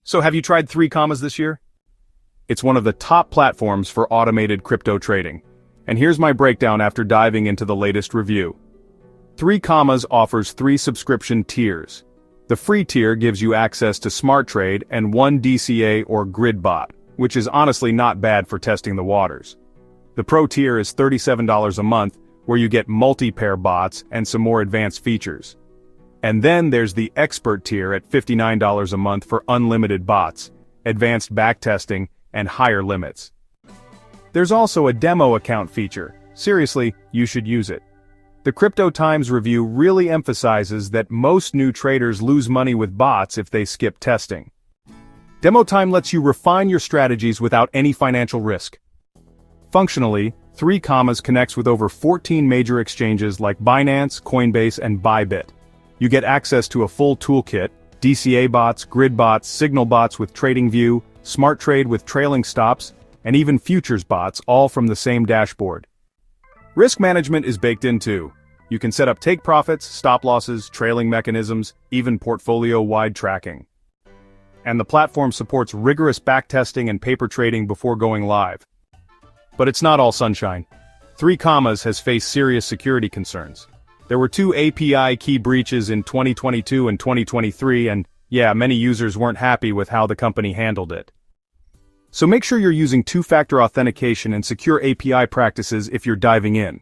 So have you tried 3Commas this year? It's one of the top platforms for automated crypto trading. And here's my breakdown after diving into the latest review. 3Commas offers 3 subscription tiers. The free tier gives you access to Smart Trade and 1 DCA or grid bot, which is honestly not bad for testing the waters. The pro tier is $37 a month, where you get multi-pair bots and some more advanced features. And then there's the expert tier at $59 a month for unlimited bots, advanced backtesting, and higher limits. There's also a demo account feature. Seriously, you should use it. The Crypto Times review really emphasizes that most new traders lose money with bots if they skip testing. Demo time lets you refine your strategies without any financial risk. Functionally, 3Commas connects with over 14 major exchanges like Binance, Coinbase, and Bybit. You get access to a full toolkit, DCA bots, grid bots, signal bots with TradingView, Smart Trade with trailing stops, and even futures bots, all from the same dashboard. Risk management is baked in too. You can set up take profits, stop losses, trailing mechanisms, even portfolio-wide tracking. And the platform supports rigorous backtesting and paper trading before going live. But it's not all sunshine. 3Commas has faced serious security concerns. There were 2 API key breaches in 2022 and 2023, and yeah, many users weren't happy with how the company handled it. So make sure you're using two-factor authentication and secure API practices if you're diving in.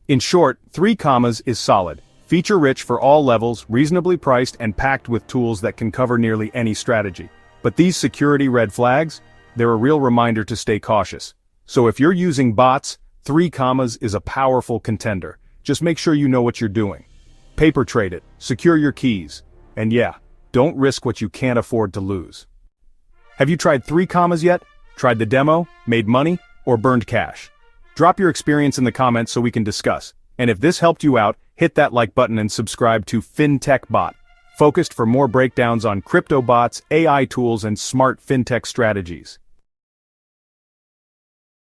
In short, 3Commas is solid, feature-rich for all levels, reasonably priced, and packed with tools that can cover nearly any strategy. But these security red flags? They're a real reminder to stay cautious. So if you're using bots, 3Commas is a powerful contender. Just make sure you know what you're doing. Paper trade it, secure your keys, and yeah, don't risk what you can't afford to lose. Have you tried 3Commas yet? Tried the demo, made money, or burned cash? Drop your experience in the comments so we can discuss. And if this helped you out, hit that like button and subscribe to FinTech Bot, focused for more breakdowns on crypto bots, AI tools, and smart fintech strategies.